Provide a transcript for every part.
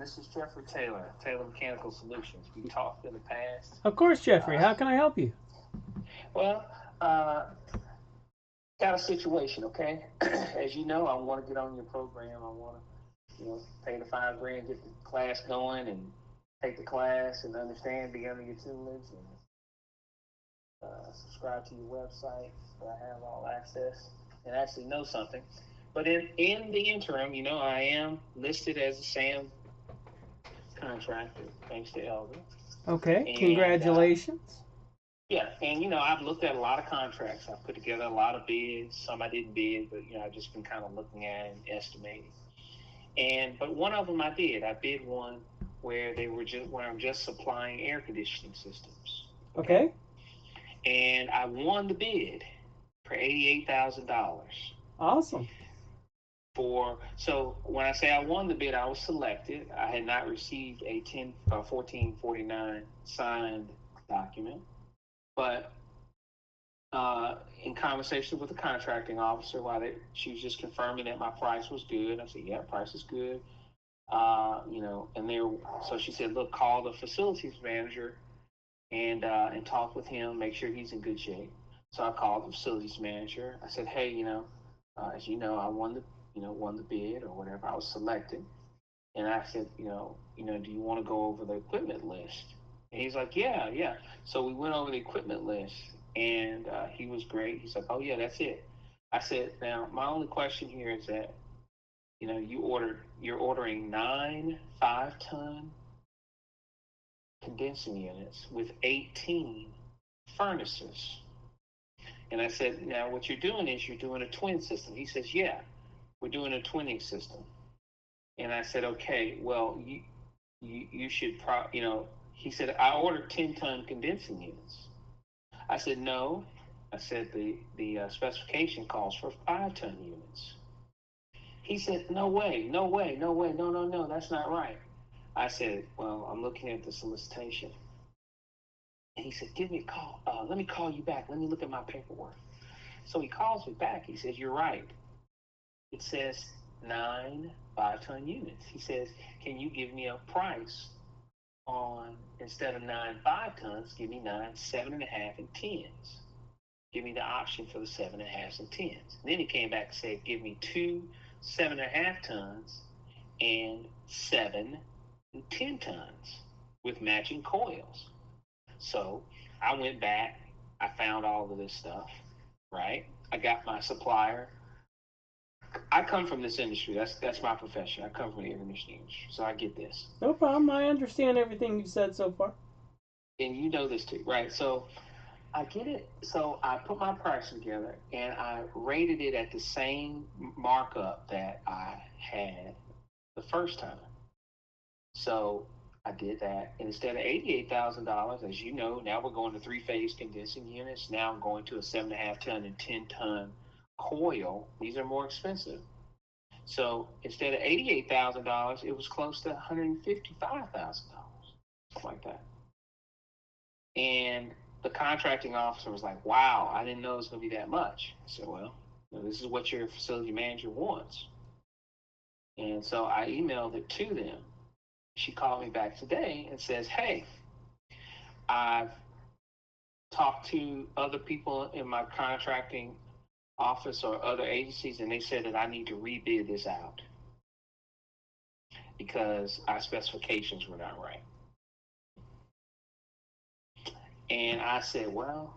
this is Jeffrey Taylor, Taylor Mechanical Solutions. We talked in the past. Of course, Jeffrey. How can I help you? Well, got a situation, okay? As you know, I want to get on your program. I want to, pay the $5,000, get the class going, and take the class and understand, be under your tutelage, and subscribe to your website so I have all access and actually know something. But in the interim, I am listed as a SAM contractor, thanks to Elder. Okay, and, congratulations. Yeah, and I've looked at a lot of contracts. I've put together a lot of bids. Some I didn't bid, but I've just been kind of looking at and estimating. But one of them I did. I bid one where I'm just supplying air conditioning systems. Okay. And I won the bid for $88,000. Awesome. So when I say I won the bid, I was selected. I had not received a 1449 signed document, but in conversation with the contracting officer, she was just confirming that my price was good. I said, yeah, price is good. So she said, look, call the facilities manager and talk with him, make sure he's in good shape. So I called the facilities manager. I said, hey, as you know, I won the bid or whatever. I was selected. And I said, do you want to go over the equipment list? And he's like, yeah. So we went over the equipment list, and he was great. He's like, oh, yeah, that's it. I said, now, my only question here is that, you're ordering 9 5-ton condensing units with 18 furnaces. And I said, now what you're doing is you're doing a twin system. He says, yeah, we're doing a twinning system. And I said, okay, well, you should he said, I ordered 10-ton condensing units. I said, no. I said, the specification calls for 5-ton units. He said, no way, no, that's not right. I said, well, I'm looking at the solicitation. And he said, give me a call. Let me call you back. Let me look at my paperwork. So he calls me back. He says, you're right. It says 9 5-ton units. He says, can you give me a price on, instead of 9 5-tons, give me 9 7.5 and 10s. Give me the option for the 7.5s and 10s. And then he came back and said, give me 2 7.5 tons and 7 and 10 tons with matching coils. So I went back, I found all of this stuff, right? I got my supplier. I come from this industry. That's my profession. I come from the air conditioning industry, so I get this. No problem. I understand everything you've said so far. And you know this too, right? So I get it. So I put my price together, and I rated it at the same markup that I had the first time. So I did that. And instead of $88,000, as you know, now we're going to 3-phase condensing units. Now I'm going to a 7.5-ton and 10-ton coil. These are more expensive. So instead of $88,000, it was close to $155,000, something like that. And the contracting officer was like, wow, I didn't know it was going to be that much. I said, well, this is what your facility manager wants. And so I emailed it to them. She called me back today and says, hey, I've talked to other people in my contracting office or other agencies, and they said that I need to rebid this out because our specifications were not right. And I said, well,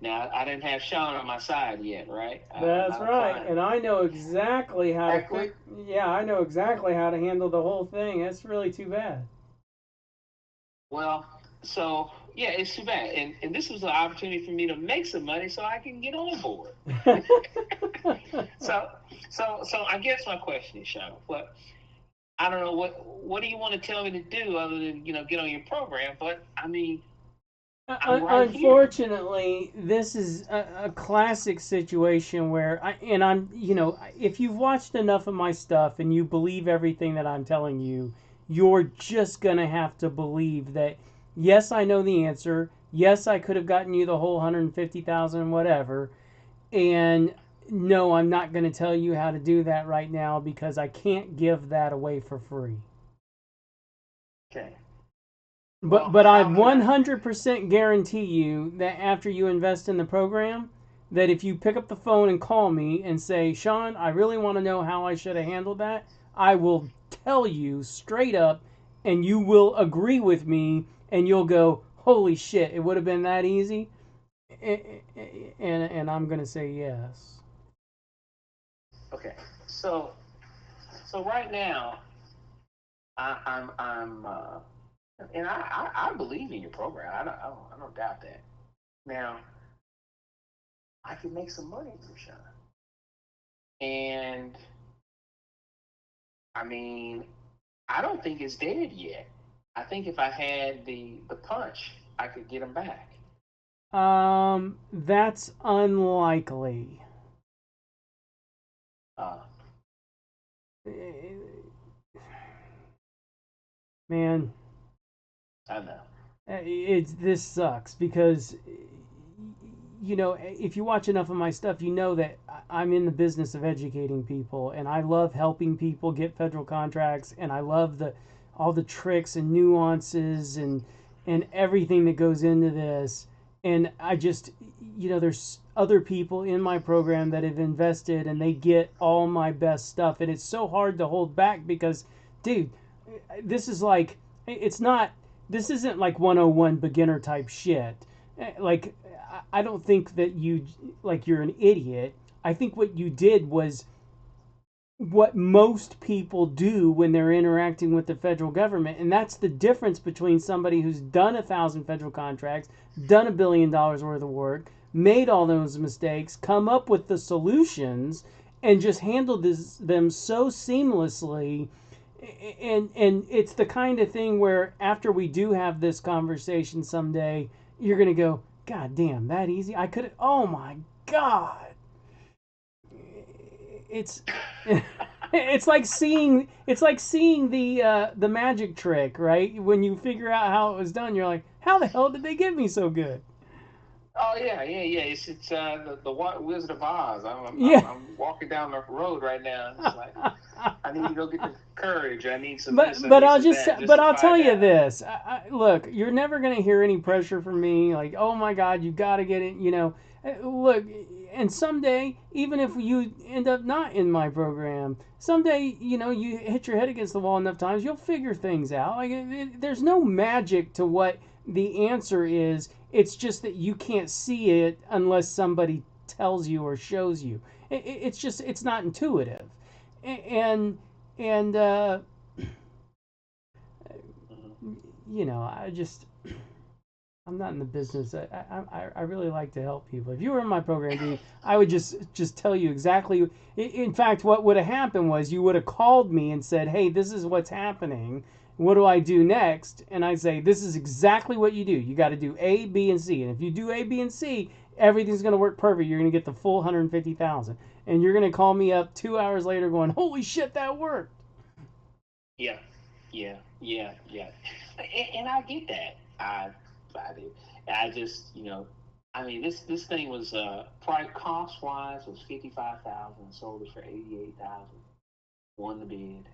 now I didn't have Sean on my side yet, right? That's right. And I know exactly how to I know exactly how to handle the whole thing. That's really too bad. Well, so yeah, it's too bad. And this was an opportunity for me to make some money so I can get on board. So I guess my question is, Sean, I don't know what do you want to tell me to do other than get on your program? But I mean, unfortunately, this is a classic situation where if you've watched enough of my stuff and you believe everything that I'm telling you, you're just gonna have to believe that. Yes, I know the answer. Yes, I could have gotten you the whole 150,000, whatever, and No, I'm not going to tell you how to do that right now because I can't give that away for free. Okay. But Well, I how can I? 100% guarantee you that after you invest in the program, that if you pick up the phone and call me and say, Sean, I really want to know how I should have handled that, I will tell you straight up, and you will agree with me, and you'll go, holy shit, it would have been that easy. And I'm going to say yes. Okay. So right now, I'm and I believe in your program. I don't doubt that. Now, I can make some money through Sean. And I mean, I don't think it's dead yet. I think if I had the punch, I could get him back. That's unlikely. Uh, Man, I know. this sucks because if you watch enough of my stuff, you know that I'm in the business of educating people, and I love helping people get federal contracts, and I love the all the tricks and nuances and everything that goes into this. And I just, there's other people in my program that have invested, and they get all my best stuff, and it's so hard to hold back because, dude, this is like, it's not, this isn't like 101 beginner type shit. Like, I don't think that you're an idiot. I think what you did was what most people do when they're interacting with the federal government, and that's the difference between somebody who's done 1,000 federal contracts, done $1 billion worth of work, made all those mistakes, come up with the solutions, and just handled them so seamlessly. And it's the kind of thing where after we do have this conversation someday, you're gonna go, God damn, that easy? I could. Oh my God! It's it's like seeing the magic trick, right? When you figure out how it was done, you're like, how the hell did they get me so good? Oh yeah. It's the Wizard of Oz. Yeah. I'm walking down the road right now. It's like I need to go get the courage. I need some but this. I but need I'll some just that. Just but to I'll tell find you out. this. Look, you're never gonna hear any pressure from me. Like, oh my God, you got to get it. Look, and someday, even if you end up not in my program, someday, you hit your head against the wall enough times, you'll figure things out. Like, there's no magic to what the answer is. It's just that you can't see it unless somebody tells you or shows you. It's just it's not intuitive, and and I just I'm not in the business. I really like to help people. If you were in my program, dude, I would just tell you exactly. In fact, what would have happened was you would have called me and said, "Hey, this is what's happening. What do I do next?" And I say, "This is exactly what you do. You got to do A, B, and C. And if you do A, B, and C, everything's going to work perfect. You're going to get the full 150,000. And you're going to call me up 2 hours later, going, "Holy shit, that worked." Yeah, yeah. And I get that. I do. I just, I mean, this thing was price cost wise was 55,000. Sold it for 88,000. Won the bid,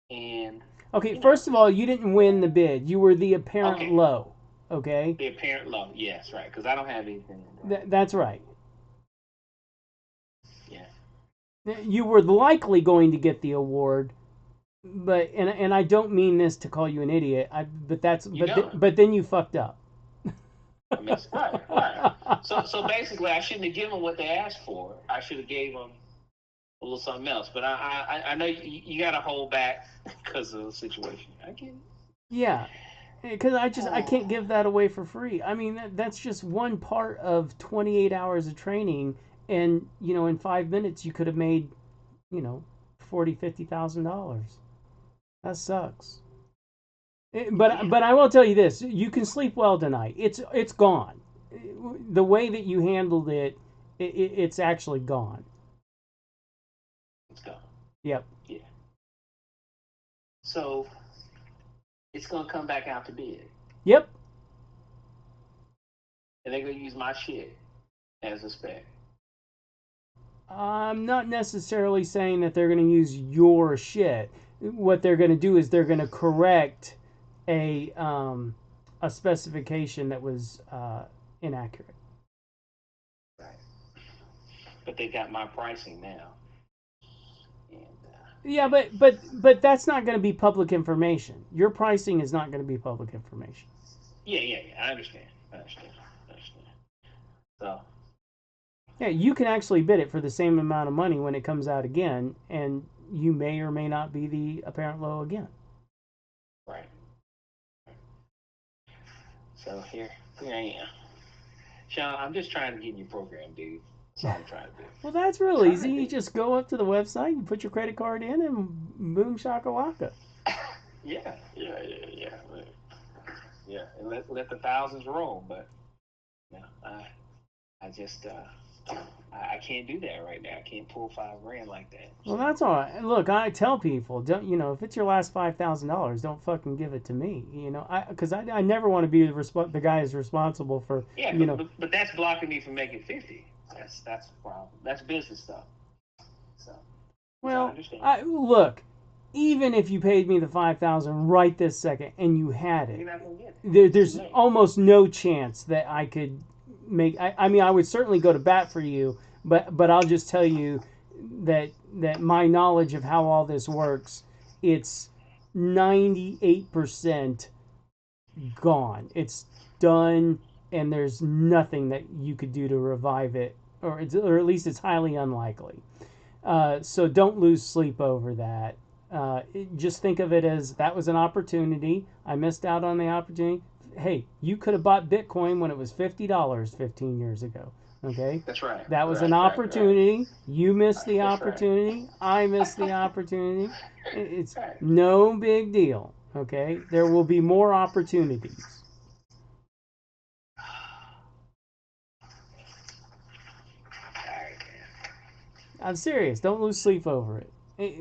and Okay, you know, first of all, you didn't win the bid. You were the apparent okay, low. Okay, the apparent low. Yes, right. Because I don't have anything. Right. That's right. Yeah. You were likely going to get the award, but and I don't mean this to call you an idiot. You don't. But then you fucked up. I mean, right. So basically, I shouldn't have given them what they asked for. I should have gave them a little something else. But I know you got to hold back because of the situation. I get it. Yeah, because I Oh, can't give that away for free. I mean that's just one part of 28 hours of training, and in 5 minutes you could have made 40,000-50,000. That sucks. yeah. But I will tell you this: you can sleep well tonight. It's gone. The way that you handled it's actually gone. It's gone. Yep. Yeah. So it's gonna come back out to bid, Yep. and they're gonna use my shit as a spec. I'm not necessarily saying that they're going to use your shit. What they're going to do is they're going to correct a specification that was inaccurate. Right. But they got my pricing now. And, yeah, but that's not going to be public information. Your pricing is not going to be public information. Yeah. I understand. So. Yeah, you can actually bid it for the same amount of money when it comes out again, and you may or may not be the apparent low again. Right. So here I am. Sean, I'm just trying to get in your program, dude. That's all I'm trying to do. Well, that's real easy. You just go up to the website, you put your credit card in, and boom shakalaka. Yeah. And let the thousands roll. But I just I can't do that right now. I can't pull $5,000 like that. Well, that's all right. Look, I tell people, don't if it's your last $5,000, don't fucking give it to me. Because I never want to be the guy who's responsible for. Yeah, but that's blocking me from making 50. That's the problem. That's business stuff. So. Well, look, even if you paid me the $5,000 right this second and you had it, you're not gonna get it. There's almost no chance that I could make. I mean, I would certainly go to bat for you, but I'll just tell you that my knowledge of how all this works, it's 98% gone. It's done, and there's nothing that you could do to revive it, or at least it's highly unlikely. So don't lose sleep over that. Just think of it as that was an opportunity. I missed out on the opportunity. Hey, you could have bought Bitcoin when it was $50 15 years ago. Okay? That's right. That was an opportunity. Right. You missed the opportunity. Right. I missed the opportunity. It's no big deal. Okay? There will be more opportunities. I'm serious. Don't lose sleep over it.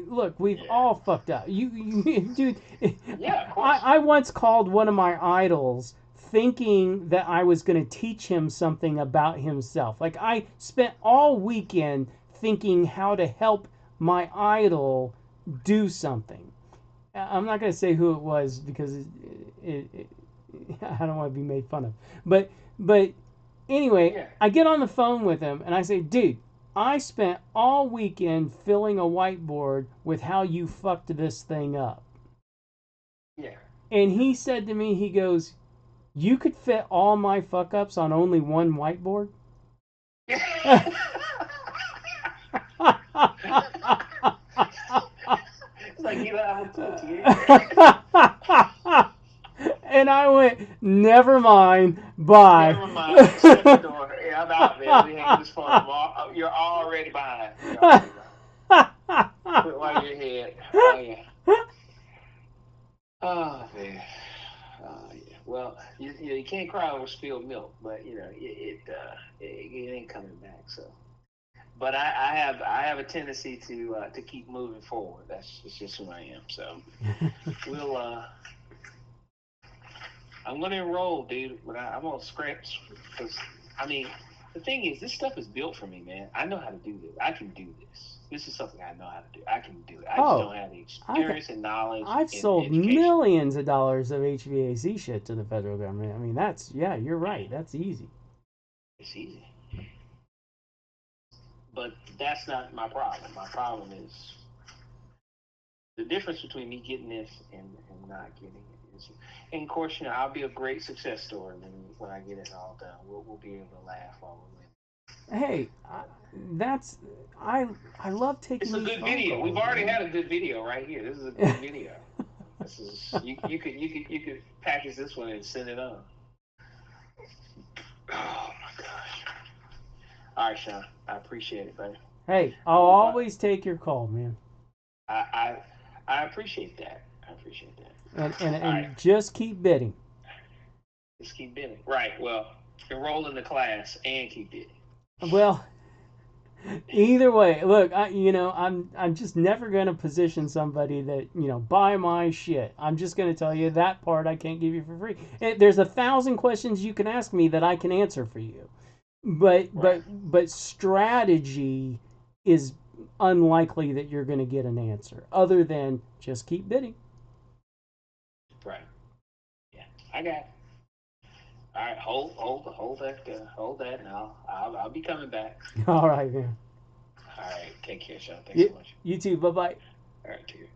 Look, we've all fucked up. You dude. Yeah, of course. I once called one of my idols thinking that I was going to teach him something about himself. Like, I spent all weekend thinking how to help my idol do something. I'm not going to say who it was because I don't want to be made fun of. But anyway, yeah. I get on the phone with him and I say, dude, I spent all weekend filling a whiteboard with how you fucked this thing up. Yeah. And he said to me, he goes, you could fit all my fuck ups on only one whiteboard? It's like you don't have a And I went, never mind, bye. Never mind, shut the door. Yeah, I'm out, man. We hang this phone. You're already behind. Put while you're ahead. Oh, yeah. Oh, man. Oh, yeah. Well, you can't cry over spilled milk, but, it ain't coming back, so. But I have a tendency to keep moving forward. That's just who I am. So we'll I'm gonna enroll, dude. But I'm gonna scratch because the thing is, this stuff is built for me, man. I know how to do this. I can do this. This is something I know how to do. I can do it. I just don't have the experience and knowledge. I've sold millions of dollars of HVAC shit to the federal government. I mean, you're right. That's easy. It's easy. But that's not my problem. My problem is the difference between me getting this and not getting it. And of course, I'll be a great success story when I get it all done. We'll be able to laugh while we're winning. Hey, I love taking. It's a good video. We've already had a good video right here. This is a good video. This is you could package this one and send it on. Oh my gosh. All right, Sean. I appreciate it, buddy. Hey, I'll always take your call, man. I appreciate that. I appreciate that. And right. Just keep bidding. Just keep bidding. Right. Well, enroll in the class and keep bidding. Well, either way, look, I'm just never going to position somebody that, buy my shit. I'm just going to tell you that part I can't give you for free. There's 1,000 questions you can ask me that I can answer for you. But strategy is unlikely that you're going to get an answer other than just keep bidding. Right. Yeah, I got it. All right, hold that, and I'll be coming back. All right, man. All right, take care, Sean. Thanks so much. You too. Bye bye. All right, take care.